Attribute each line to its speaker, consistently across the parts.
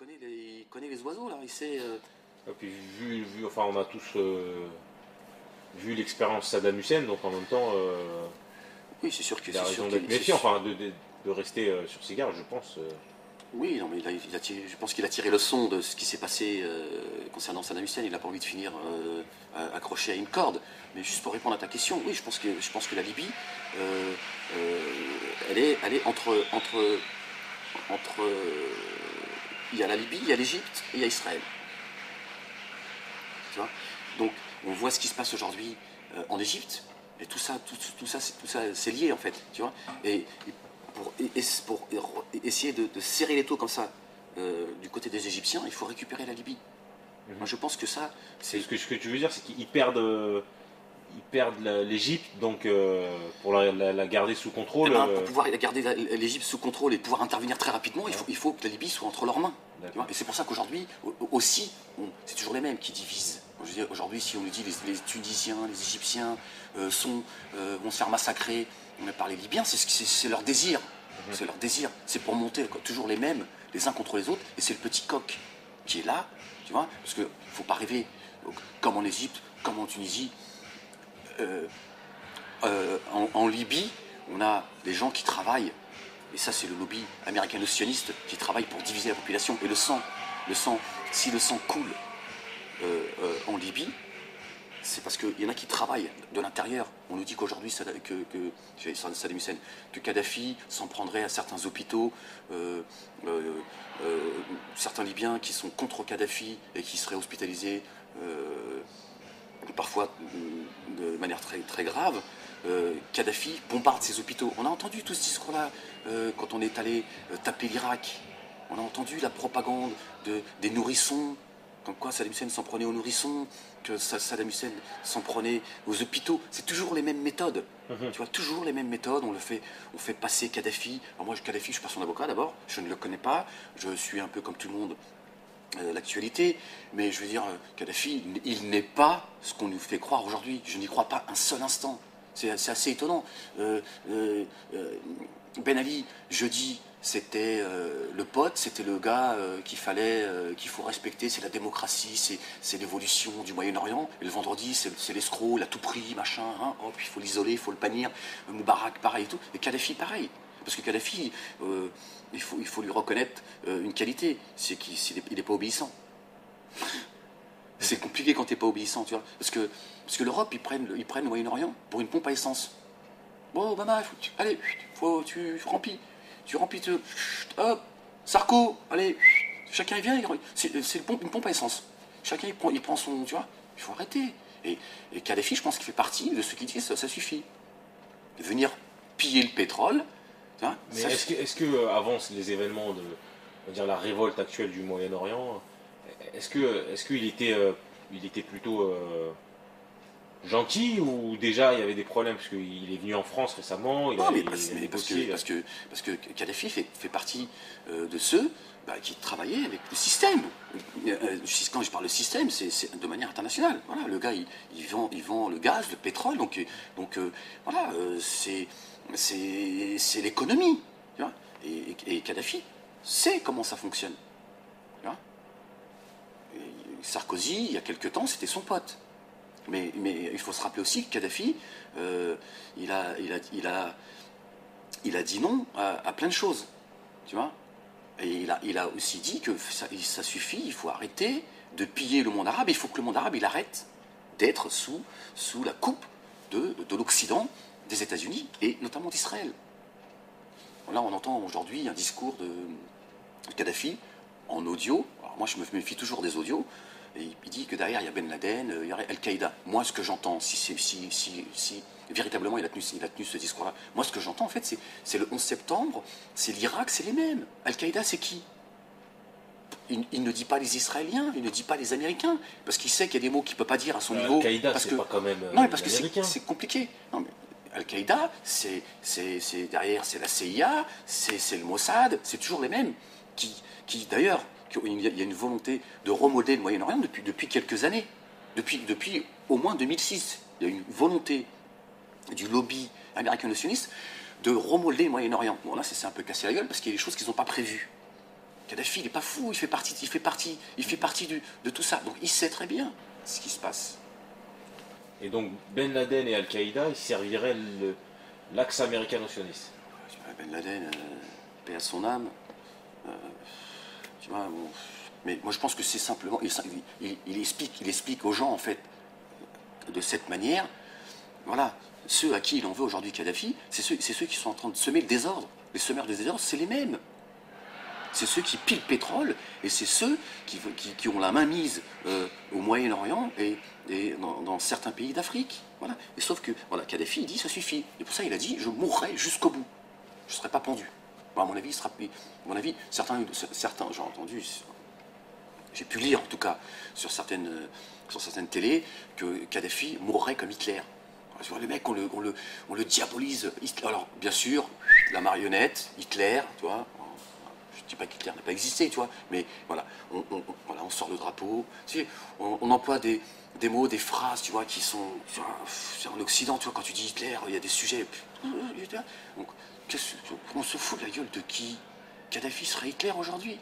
Speaker 1: il connaît les oiseaux, là. Il sait.
Speaker 2: Et puis enfin, on a tous vu l'expérience Saddam Hussein, donc en même temps,
Speaker 1: Oui, c'est sûr que
Speaker 2: il a
Speaker 1: c'est sûr
Speaker 2: raison
Speaker 1: qu'il.
Speaker 2: d'être méfiant, enfin, de rester sur ses gardes, je pense.
Speaker 1: Oui, non, mais je pense qu'il a tiré le son de ce qui s'est passé concernant Saddam Hussein. Il n'a pas envie de finir accroché à une corde. Mais juste pour répondre à ta question, oui, je pense que la Libye, euh, elle est entre, il y a la Libye, il y a l'Égypte et il y a Israël. Tu vois. Donc, on voit ce qui se passe aujourd'hui en Égypte. Et tout ça, c'est lié en fait, tu vois. Et pour essayer de serrer les taux comme ça du côté des Égyptiens, il faut récupérer la Libye. Moi, je pense que ça, c'est.
Speaker 2: Ce que tu veux dire, c'est qu'ils perdent l'Égypte, donc pour la garder sous contrôle.
Speaker 1: Pour pouvoir garder l'Égypte sous contrôle et pouvoir intervenir très rapidement, il faut que la Libye soit entre leurs mains. Tu vois. Et c'est pour ça qu'aujourd'hui, aussi, c'est toujours les mêmes qui divisent. Je veux dire, aujourd'hui, si on nous dit les Tunisiens, les Égyptiens vont se faire massacrer par les Libyens, c'est leur désir. C'est leur désir. C'est pour monter, quoi, toujours les mêmes, les uns contre les autres. Et c'est le petit coq qui est là, tu vois, parce qu'il ne faut pas rêver, comme en Égypte, comme en Tunisie. En Libye, on a des gens qui travaillent, et ça c'est le lobby américano-sioniste qui travaille pour diviser la population. Et si le sang coule en Libye, c'est parce qu'il y en a qui travaillent de l'intérieur. On nous dit qu'aujourd'hui, Saddam Hussein, que Kadhafi s'en prendrait à certains hôpitaux, certains Libyens qui sont contre Kadhafi et qui seraient hospitalisés parfois de manière très, très grave. Kadhafi bombarde ses hôpitaux. On a entendu tout ce discours-là quand on est allé taper l'Irak. On a entendu la propagande des nourrissons, comme quoi Saddam Hussein s'en prenait aux nourrissons, que Saddam Hussein s'en prenait aux hôpitaux. C'est toujours les mêmes méthodes. Tu vois, toujours les mêmes méthodes. On fait passer Kadhafi. Alors moi, Kadhafi, je suis pas son avocat d'abord. Je ne le connais pas. Je suis un peu comme tout le monde l'actualité, mais je veux dire, Kadhafi, il n'est pas ce qu'on nous fait croire aujourd'hui. Je n'y crois pas un seul instant. C'est assez étonnant. Ben Ali, jeudi, c'était le pote, c'était le gars qu'il faut respecter, c'est la démocratie, c'est l'évolution du Moyen-Orient. Et le vendredi, c'est l'escroc, il a tout pris, machin, hein, hop, il faut l'isoler, il faut le bannir. Moubarak, pareil et tout. Et Kadhafi, pareil. Parce que Kadhafi, il faut lui reconnaître une qualité, c'est qu'il n'est pas obéissant. C'est compliqué quand tu n'es pas obéissant, tu vois. Parce que l'Europe, ils prennent le Moyen-Orient pour une pompe à essence. Bon, maman, allez, tu remplis. Tu remplis, hop, Sarko, allez, chacun il vient, c'est une pompe à essence. Chacun il prend son, tu vois, il faut arrêter. Et Kadhafi, je pense qu'il fait partie de ceux qui disent ça suffit. Venir piller le pétrole.
Speaker 2: Mais est-ce que avant les événements de, on va dire, la révolte actuelle du Moyen-Orient, est-ce qu'il était plutôt gentil, ou déjà il y avait des problèmes parce qu'il est venu en France récemment,
Speaker 1: Non, mais parce que Kadhafi fait partie de ceux qui travaillaient avec le système. Quand je parle de système, c'est de manière internationale. Voilà, le gars, il vend le gaz, le pétrole, donc voilà, c'est l'économie. Tu vois. Et Kadhafi sait comment ça fonctionne. Tu vois. Sarkozy, il y a quelque temps, c'était son pote. Mais il faut se rappeler aussi que Kadhafi, il a dit non à plein de choses, tu vois. Et il a aussi dit que ça suffit, il faut arrêter de piller le monde arabe. Il faut que le monde arabe, il arrête d'être sous la coupe de l'Occident, des États-Unis et notamment d'Israël. Là, on entend aujourd'hui un discours de Kadhafi en audio. Alors moi, je me méfie toujours des audios. Et il dit que derrière, il y a Ben Laden, il y a Al-Qaïda. Moi, ce que j'entends, si véritablement il a tenu ce discours-là, moi, ce que j'entends, en fait, c'est le 11 septembre, c'est l'Irak, c'est les mêmes. Al-Qaïda, c'est qui? Il ne dit pas les Israéliens, il ne dit pas les Américains, parce qu'il sait qu'il y a des mots qu'il ne peut pas dire à son niveau.
Speaker 2: Al-Qaïda, c'est pas quand même
Speaker 1: non, parce que
Speaker 2: américain.
Speaker 1: c'est compliqué. Non, mais Al-Qaïda, derrière, c'est la CIA, c'est le Mossad, c'est toujours les mêmes qui d'ailleurs, il y a une volonté de remodeler le Moyen-Orient depuis quelques années. Depuis au moins 2006, il y a une volonté du lobby américano-sioniste de remodeler le Moyen-Orient. Bon, là, c'est un peu cassé la gueule parce qu'il y a des choses qu'ils n'ont pas prévues. Kadhafi, il n'est pas fou, il fait partie de tout ça. Donc il sait très bien ce qui se passe.
Speaker 2: Et donc Ben Laden et Al-Qaïda, ils serviraient l'axe américano-sioniste.
Speaker 1: Ben Laden, paix à son âme. Tu vois, bon, mais moi je pense que c'est simplement, il explique aux gens en fait de cette manière, voilà, ceux à qui il en veut aujourd'hui Kadhafi, c'est ceux qui sont en train de semer le désordre. Les semeurs de désordre, c'est les mêmes. C'est ceux qui pilent le pétrole et c'est ceux qui ont la main mise au Moyen-Orient et dans certains pays d'Afrique. Voilà. Et sauf que voilà, Kadhafi, il dit ça suffit. Et pour ça, il a dit je mourrai jusqu'au bout. Je ne serai pas pendu. Bon, à mon avis, certains j'ai entendu, j'ai pu lire en tout cas sur certaines télés que Kadhafi mourrait comme Hitler. Tu vois, le mec, on le diabolise. Alors, bien sûr, la marionnette, Hitler, tu vois. Je ne dis pas qu'Hitler n'a pas existé, tu vois, mais voilà, on sort le drapeau. Tu sais, on emploie des mots, des phrases, tu vois, qui sont en Occident, tu vois, quand tu dis Hitler, il y a des sujets. Donc, on se fout de la gueule de qui? Kadhafi serait Hitler aujourd'hui?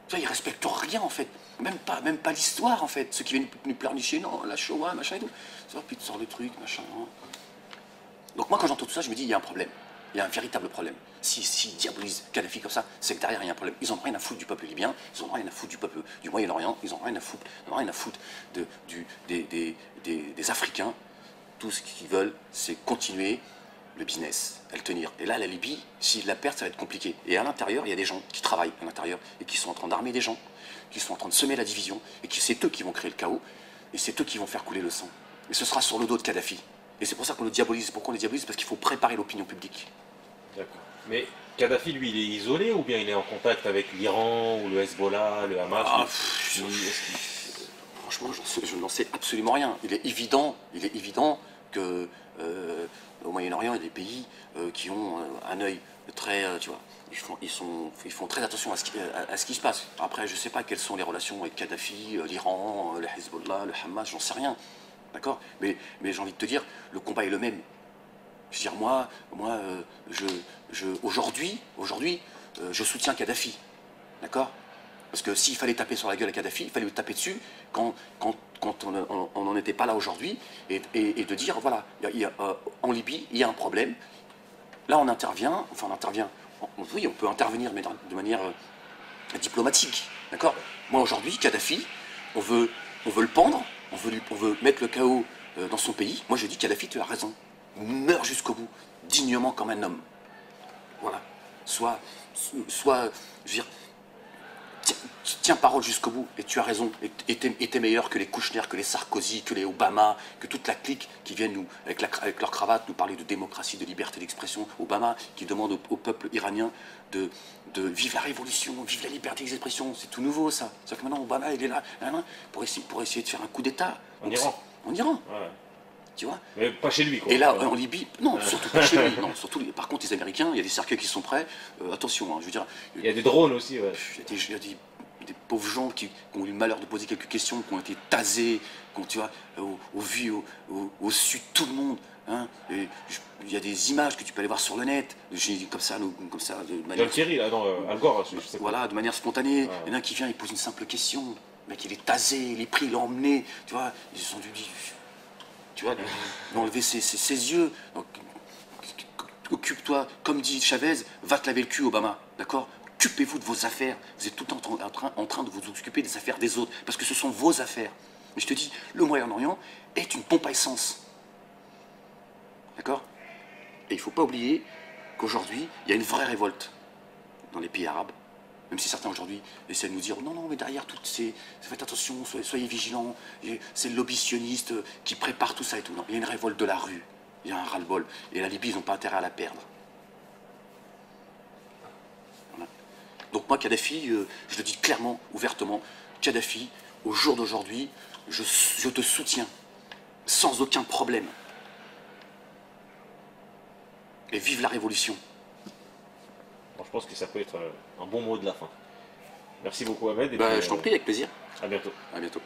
Speaker 1: Tu vois, ils respectent rien en fait, même pas l'histoire en fait. Ceux qui viennent nous pleurnicher, non, la Shoah, machin et tout. Ça, puis tu sors le truc, machin. Hein. Donc moi quand j'entends tout ça, je me dis il y a un problème. Il y a un véritable problème. S'ils diabolisent Kadhafi comme ça, c'est que derrière il y a un problème. Ils n'ont rien à foutre du peuple libyen, ils n'ont rien à foutre du peuple du Moyen-Orient, ils n'ont rien à foutre des Africains. Tout ce qu'ils veulent, c'est continuer le business, à le tenir. Et là, la Libye, s'ils la perdent, ça va être compliqué. Et à l'intérieur, il y a des gens qui travaillent à l'intérieur et qui sont en train d'armer des gens, qui sont en train de semer la division, et c'est eux qui vont créer le chaos, et c'est eux qui vont faire couler le sang. Et ce sera sur le dos de Kadhafi. Et c'est pour ça qu'on le diabolise. Pourquoi on le diabolise? Parce qu'il faut préparer l'opinion publique.
Speaker 2: D'accord. Mais Kadhafi, lui, il est isolé ou bien il est en contact avec l'Iran ou le Hezbollah, le Hamas
Speaker 1: Franchement, je n'en sais absolument rien. Il est évident que au Moyen-Orient, il y a des pays qui ont un œil très, tu vois, ils font très attention à ce qui se passe. Après, je ne sais pas quelles sont les relations avec Kadhafi, l'Iran, le Hezbollah, le Hamas, j'en sais rien. D'accord? Mais j'ai envie de te dire, le combat est le même. Je veux dire, moi, aujourd'hui, je soutiens Kadhafi. D'accord? Parce que s'il fallait taper sur la gueule à Kadhafi, il fallait lui taper dessus quand on n'en était pas là aujourd'hui, et de dire, voilà, en Libye, il y a un problème. Là, on intervient, oui, on peut intervenir, mais de manière diplomatique. D'accord? Moi, aujourd'hui, Kadhafi, on veut le pendre, on veut mettre le chaos dans son pays. Moi, je dis, Kadhafi, tu as raison. Meurs jusqu'au bout, dignement comme un homme. Voilà. Soit je veux dire, tiens parole jusqu'au bout, et tu as raison, et t'es meilleur que les Kouchner, que les Sarkozy, que les Obama, que toute la clique qui viennent nous, avec leur cravate, nous parler de démocratie, de liberté d'expression. Obama qui demande au peuple iranien de vivre la révolution, vivre la liberté d'expression. C'est tout nouveau ça. C'est-à-dire que maintenant Obama il est là pour essayer de faire un coup d'État.
Speaker 2: En Iran.
Speaker 1: En Iran.
Speaker 2: Ouais.
Speaker 1: Tu vois?
Speaker 2: Mais pas chez lui, quoi.
Speaker 1: Et là, en Libye, non, surtout pas chez lui. Non, surtout, par contre, les Américains, il y a des cercueils qui sont prêts. Attention, hein, je veux dire.
Speaker 2: Il y a des drones aussi, ouais.
Speaker 1: Il y a des pauvres gens qui ont eu le malheur de poser quelques questions, qui ont été tasés, tu vois, au vu, au su de tout le monde. Hein, et il y a des images que tu peux aller voir sur le net, comme ça, de manière.
Speaker 2: John Kerry, là, non, Al Gore, je sais pas.
Speaker 1: Voilà, de manière spontanée.
Speaker 2: Ouais.
Speaker 1: Il y en a un qui vient, il pose une simple question. Le mec, il est tasé, il est pris, il est emmené. Tu vois, ils se sont dit. Tu vois, d'enlever ses yeux. Donc, occupe-toi, comme dit Chavez, va te laver le cul, Obama, d'accord? Occupez-vous de vos affaires. Vous êtes tout le temps en train de vous occuper des affaires des autres, parce que ce sont vos affaires. Mais je te dis, le Moyen-Orient est une pompe à essence. D'accord? Et il ne faut pas oublier qu'aujourd'hui, il y a une vraie révolte dans les pays arabes. Même si certains aujourd'hui essaient de nous dire non, mais derrière toutes ces. Faites attention, soyez vigilants, c'est le lobby sioniste qui prépare tout ça et tout. Non, il y a une révolte de la rue, il y a un ras-le-bol. Et la Libye, ils n'ont pas intérêt à la perdre. Voilà. Donc, moi, Kadhafi, je le dis clairement, ouvertement, Kadhafi, au jour d'aujourd'hui, je te soutiens, sans aucun problème. Et vive la révolution.
Speaker 2: Bon, je pense que ça peut être un bon mot de la fin. Merci beaucoup, Ahmed. Et
Speaker 1: je t'en prie, avec plaisir.
Speaker 2: À bientôt.
Speaker 1: À bientôt.